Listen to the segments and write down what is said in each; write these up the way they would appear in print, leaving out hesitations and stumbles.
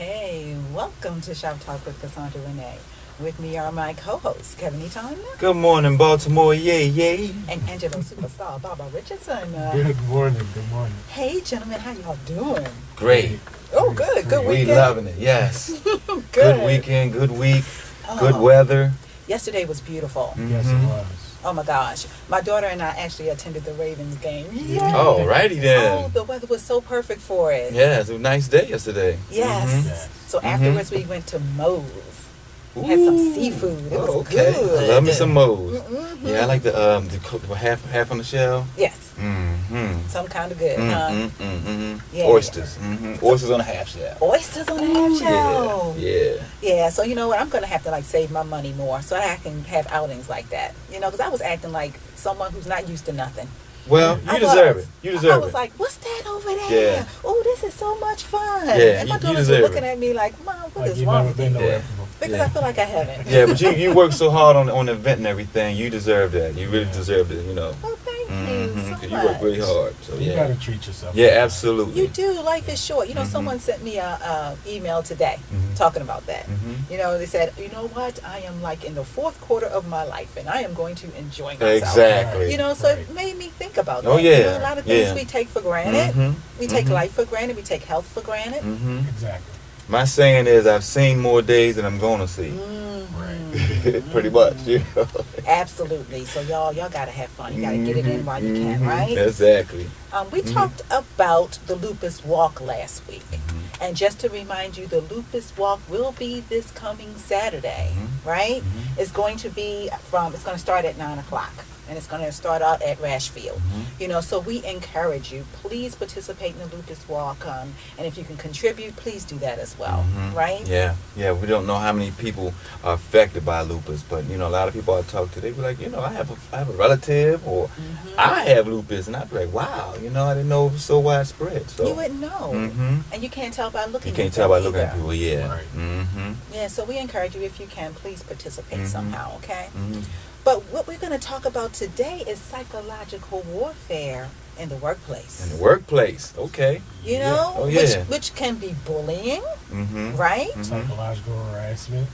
Hey, welcome to Shop Talk with Cassandra Renee. With me are my co-hosts, Kevin Eaton Good morning, Baltimore. Yay, yay. and Angelo Superstar, Baba Richardson. Good morning. Good morning. Hey, gentlemen, how y'all doing? Great. Oh, good. Good We weekend. loving it. Yes. Good. Good weekend. Good week. Good Oh, weather. Yesterday was beautiful. Yes, it Mhm. was. Oh my gosh. My daughter and I actually attended the Ravens game. Yay. Oh, righty Oh, then. the weather was so perfect for it. Yeah, it was a nice day yesterday. Yes. Mhm. Yes. So afterwards we went to Moe's. Ooh. Had some seafood. It was okay. good. I love me some Moe's. Mm-hmm. Yeah, I like the half on the shell. Yes. Mm-hmm. Some kind of good, huh? Mm-hmm. Yeah. Oysters. Mm-hmm. Oysters on a half shell. Oysters on the half shell. Yeah. Yeah, so you know what? I'm going to have to save my money more so I can have outings like that. Because I was acting like someone who's not used to nothing. Well, I you deserve was. it. You I deserve was it. like, what's that over there? Yeah. Oh, this is so much fun. Yeah, and my you daughters were deserve looking it. at me like, Mom, what Like is you've wrong never with been you? nowhere Yeah. before. Because Yeah. I feel like I haven't. Yeah, but you work so hard on the event and everything. You deserve that. You really deserve it. Oh, thank you Mhm, so 'cause much. you work really hard. So You yeah. gotta treat yourself. Yeah, sometimes. absolutely. You do. Life is short. Mhm. Someone sent me a email today Mhm. talking about that. Mhm. They said, you know what? I am like in the fourth quarter of my life, and I am going to enjoy myself. Exactly. So Right. it made me think about that. Oh, yeah. A lot of things Yeah. we take for granted. Mhm. We take Mhm. life for granted. We take health for granted. Mhm. Exactly. My saying is, I've seen more days than I'm gonna see. Mhm. Pretty much. Absolutely. So y'all gotta have fun. You gotta get it in while you can, Mhm. right? Exactly. We Mhm. talked about the Lupus Walk last week. Mhm. And just to remind you, the Lupus Walk will be this coming Saturday, Mhm. right? Mhm. It's going to start at 9 o'clock. And it's going to start out at Rashfield. Mhm. So we encourage you, please participate in the Lupus Walk. And if you can contribute, please do that as well, Mhm. right? Yeah, yeah. We don't know how many people are affected by lupus, but a lot of people I talk to, they be like, I have a relative, or Mhm. I have lupus, and I'd be like, wow, I didn't know it was so widespread. So You wouldn't know. hmm And you can't tell by looking you can't at tell them by looking at either. people. Yeah. Right. Mm-hmm. Yeah, so we encourage you, if you can, please participate Mhm. somehow, okay? Mm-hmm. But what we're going to talk about today is psychological warfare in the workplace. In the workplace, okay. Oh, yeah. Which can be bullying, Mm-hmm. right? Mhm. Psychological harassment.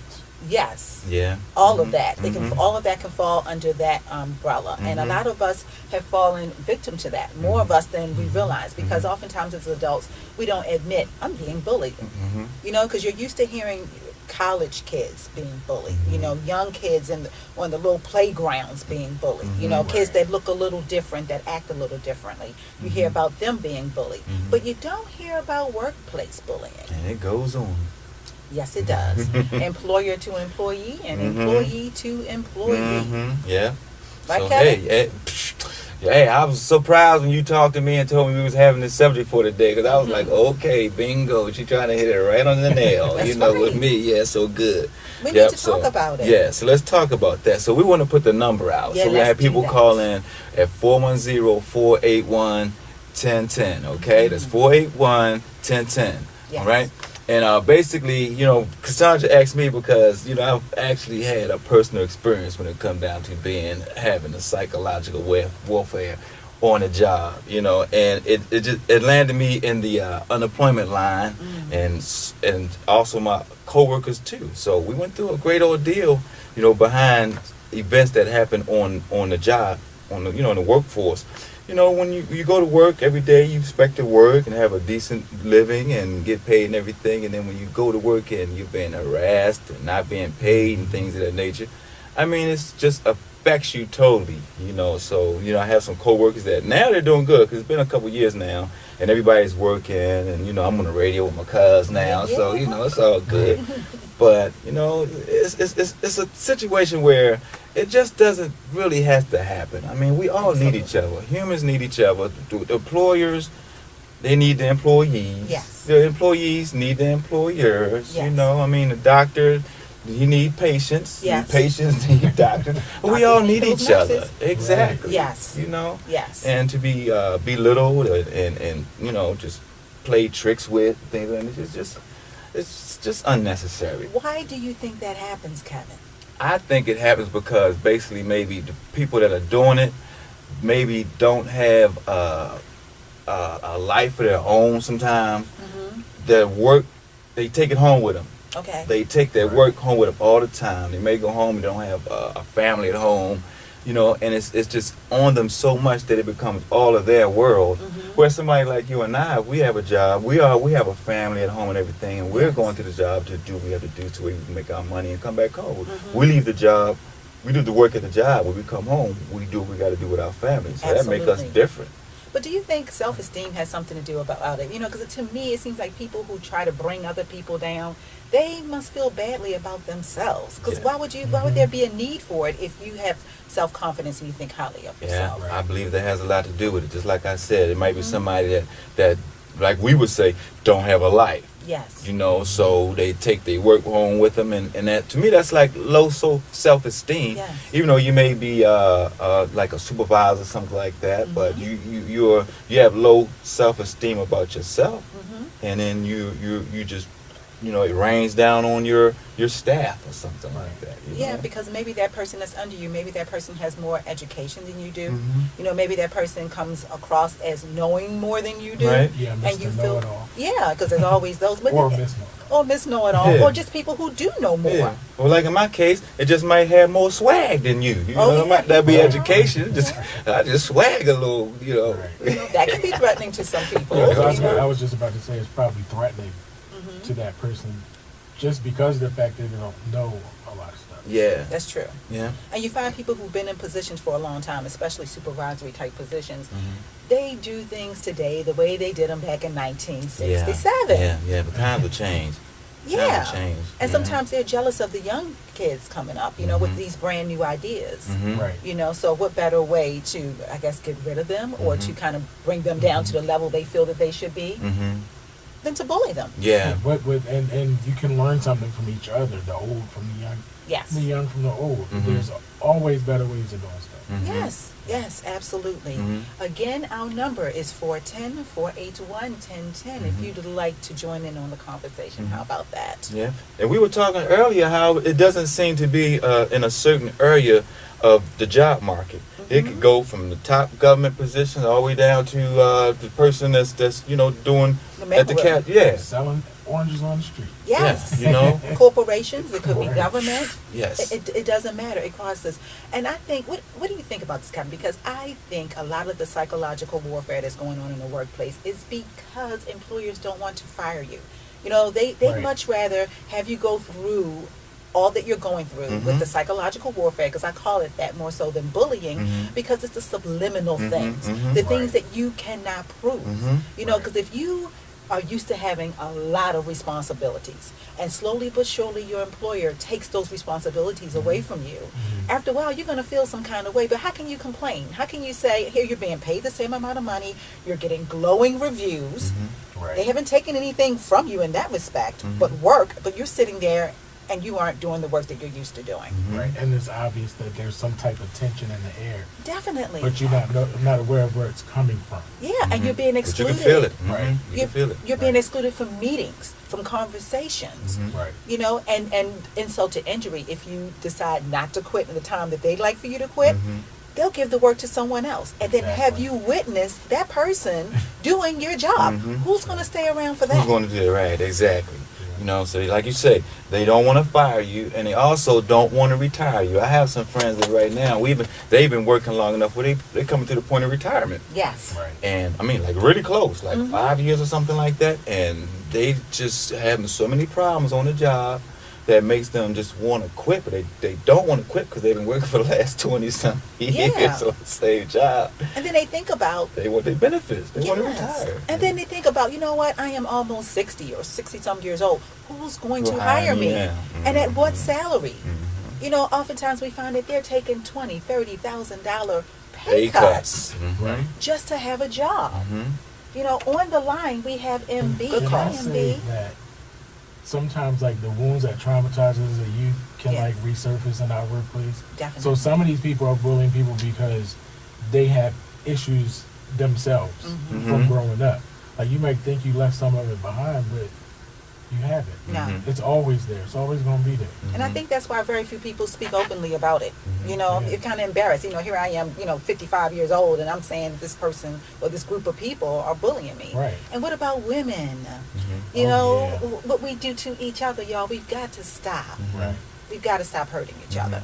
Yes. Yeah. All Mhm. of that. Mhm. All of that can fall under that umbrella. And a Mhm. lot of us have fallen victim to that. More of us than we realize, because oftentimes as adults, we don't admit, I'm being bullied. Mhm. Because you're used to hearing college kids being bullied, Mhm. young kids on the little playgrounds being bullied, Mhm. kids Right. that look a little different, that act a little differently. You hear Mhm. about them being bullied, Mhm. but you don't hear about workplace bullying. And it goes on. Yes, it does. Employer to employee and Mhm. employee to employee. Mhm. Yeah. Right, So Kevin? hey, I was surprised when you talked to me and told me we was having this subject for today, because I was like, okay, bingo, she trying to hit it right on the nail. That's With right. me, yeah, so good. We Yep, need to talk about it. Yeah, so let's talk about that. So we want to put the number out. Yeah, So we let's have people do that. call in at 410-481-1010, okay? That's 481-1010, Yes. all right? And basically, Cassandra asked me because, I've actually had a personal experience when it come down to having a psychological warfare on a job, and it landed me in the unemployment line, and also my coworkers too. So we went through a great ordeal, behind events that happen on the job, in the workforce. When you go to work every day, you expect to work and have a decent living and get paid and everything. And then when you go to work and you're being harassed and not being paid and things of that nature, it's just affects you totally, So, I have some coworkers that now they're doing good, because it's been a couple years now and everybody's working, and, I'm on the radio with my cuz now. Yeah. So, it's all good. But, it's a situation where it just doesn't really have to happen. We all need each other. Humans need each other. The employers, they need the employees. Yes. The employees need the employers. Yes. The doctor, he need patients. Yes. Patients need doctors. We all need those each other. nurses. Exactly. Yes. Yes. And to be belittled and just play tricks with things, and it's just unnecessary. Why do you think that happens, Kevin? I think it happens because basically maybe the people that are doing it maybe don't have a life of their own sometimes. Their work they take it home with them. Okay. They take their work home with them all the time. They may go home, they don't have a family at home, you know, and it's just on them so much that it becomes all of their world. Where somebody like you and I, we have a job, we have a family at home and everything, and we're going to the job to do what we have to do so we can make our money and come back home. We leave the job, we do the work at the job. When we come home, we do what we got to do with our family. So that makes us different. But do you think self-esteem has something to do about it? You know, because to me, it seems like people who try to bring other people down, they must feel badly about themselves. Because why would there be a need for it if you have self-confidence and you think highly of yourself? I believe that has a lot to do with it. Just like I said, it might be somebody that, like we would say, don't have a life. Yes. You know, so they take their work home with them, and that, to me, that's like low self-esteem. Yes. Even though you may be like a supervisor or something like that, but you have low self-esteem about yourself, and then you just, you know, it rains down on your staff or something like that. You know? Because maybe that person that's under you, maybe that person has more education than you do. You know, maybe that person comes across as knowing more than you do. Right. Yeah, and you Mr. feel, Know-it-all. because there's always those. But Or Miss Know-it-all. Or Miss Know-it-all. Or just people who do know more. Yeah. Well, like in my case, it just might have more swag than you. You know, it might not be education. I just swag a little, you know. Right. You know, that can be threatening to some people. I was just about to say it's probably threatening to that person just because of the fact that they don't know a lot of stuff. Yeah. That's true. Yeah. And you find people who've been in positions for a long time, especially supervisory type positions, they do things today the way they did them back in 1967. Yeah, but times have changed. Yeah. Times have changed. And sometimes they're jealous of the young kids coming up, you know, with these brand new ideas. Right. You know, so what better way to, I guess, get rid of them or to kind of bring them down to the level they feel that they should be than to bully them. Yeah. And you can learn something from each other, the old from the young. Yes. The young from the old. There's always better ways of doing stuff. Yes, absolutely. Again, our number is 410-481-1010 if you'd like to join in on the conversation. How about that? Yeah. And we were talking earlier how it doesn't seem to be in a certain area of the job market. It could go from the top government positions all the way down to the person that's you know doing at the cap. Yeah. Selling oranges on the street. Yes. Yeah, you know. Corporations, it could be government. Yes. It doesn't matter. It crosses. And I think, what do you think about this, Kevin? Because I think a lot of the psychological warfare that's going on in the workplace is because employers don't want to fire you. You know, they much rather have you go through all that you're going through with the psychological warfare, because I call it that more so than bullying, because it's the subliminal things, the things that you cannot prove. You know, because if you are used to having a lot of responsibilities, and slowly but surely your employer takes those responsibilities away from you, after a while you're going to feel some kind of way. But how can you complain? How can you say, here, you're being paid the same amount of money, you're getting glowing reviews, they haven't taken anything from you in that respect but you're sitting there and you aren't doing the work that you're used to doing. Right, and it's obvious that there's some type of tension in the air. Definitely. But you're not aware of where it's coming from. Yeah, and you're being excluded. But you can feel it. Right. You can feel it. You're being excluded from meetings, from conversations. Right. You know, and insult to injury, if you decide not to quit in the time that they'd like for you to quit, they'll give the work to someone else. And then have you witness that person doing your job. Who's going to stay around for that? Who's going to do it? Right, exactly. You know, so like you say, they don't want to fire you, and they also don't want to retire you. I have some friends that right now they've been working long enough where they're coming to the point of retirement. Yes. Right. And I mean, like really close, like 5 years or something like that, and they just having so many problems on the job that makes them just want to quit, but they don't want to quit because they've been working for the last 20-some years on the same job. And then they think about... They want their benefits. They want to retire. And then they think about, you know what, I am almost 60 or 60-some years old. Who's going to hire me? Yeah. And at what salary? You know, oftentimes we find that they're taking $20,000, $30,000 pay cuts just to have a job. You know, on the line we have MB. Can I say that sometimes like the wounds that traumatize us as a youth can like resurface in our workplace? Definitely. So some of these people are bullying people because they have issues themselves from growing up. Like you might think you left some of it behind, but you have it. No. It's always there. It's always going to be there. And I think that's why very few people speak openly about it. You know, Yeah. it's kind of embarrassed. You know, here I am, 55 years old, and I'm saying this person or this group of people are bullying me. Right. And what about women? Oh, You know, yeah. what we do to each other, y'all, we've got to stop. Right. We've got to stop hurting each other.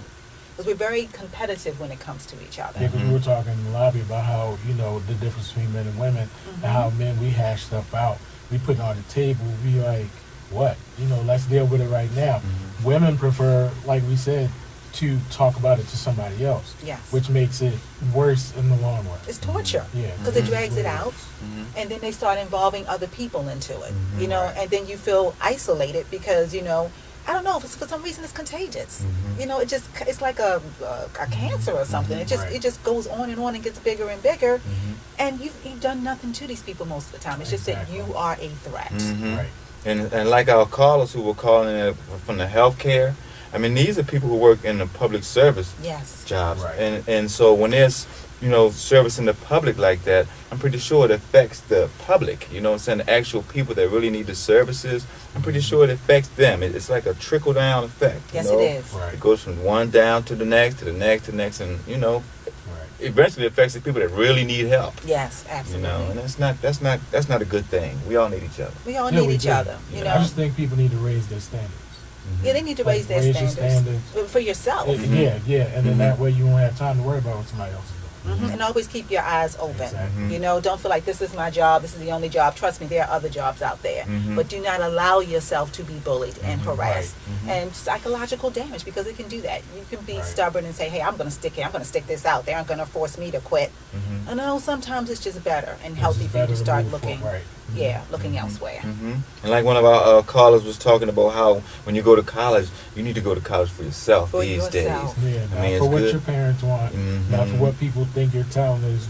Because we're very competitive when it comes to each other. Yeah, because we were talking in the lobby about how, the difference between men and women, and how men, we hash stuff out. We put it on the table, we like, what? Let's deal with it right now. Women prefer, like we said, to talk about it to somebody else. Yes. Which makes it worse in the long run. It's torture. Yeah. Because it drags it out. Mm-hmm. And then they start involving other people into it. Mhm. Right. And then you feel isolated because, I don't know, for some reason it's contagious. It's like a cancer or something. Right. It just goes on and gets bigger and bigger. And you've done nothing to these people most of the time. It's just that Exactly. you are a threat. Right. And like our callers who were calling in from the healthcare, I mean, these are people who work in the public service Yes. jobs. Right. And so when there's, service in the public like that, I'm pretty sure it affects the public, what I'm saying, the actual people that really need the services. I'm pretty sure it affects them. It's like a trickle-down effect. Yes, it is. Right. It goes from one down to the next, to the next, to the next, and, Right. eventually affects the people that really need help. Yes, absolutely. And that's not a good thing. We all need each other. We all Yeah, need we each do. other. I just think people need to raise their standards. Yeah, they need to Like, raise their raise your standards. standards. For yourself. Yeah, and then that way you won't have time to worry about what somebody else is doing. And always keep your eyes open. Exactly. Don't feel like this is my job, this is the only job. Trust me, there are other jobs out there. But do not allow yourself to be bullied and harassed. And psychological damage, because it can do that. You can be Right. stubborn and say, hey, I'm going to stick here. I'm going to stick this out. They aren't going to force me to quit. And I know sometimes it's just better and healthy for you to start looking. Looking elsewhere. And like one of our callers was talking about how when you go to college, you need to go to college for yourself For these yourself. days. Yeah, I not mean, for it's what good. your parents want, not for what people think your talent is.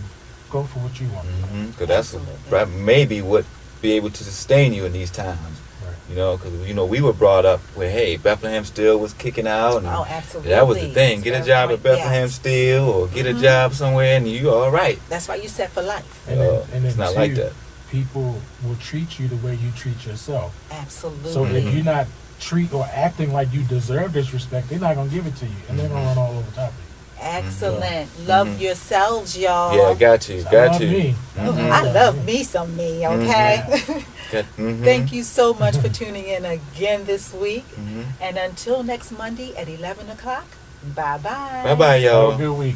Go for what you want. Because that's Absolutely. maybe what be able to sustain you in these times. Right. Because we were brought up where, hey, Bethlehem Steel was kicking out, and Oh, absolutely. that was the thing. Get a That's job right. at Bethlehem Yes. Steel, or get a job somewhere, and you all right. That's why you set for life. And then It's not too, like that. people will treat you the way you treat yourself. Absolutely. So if you're not acting like you deserve this respect, they're not gonna give it to you, and they're gonna run all over top of you. Excellent. Love yourselves, y'all. Yeah, got you. So I Got love you. me. I love me some me, okay? Thank you so much for tuning in again this week. And until next Monday at 11 o'clock, bye-bye. Bye-bye, y'all. Have a good week.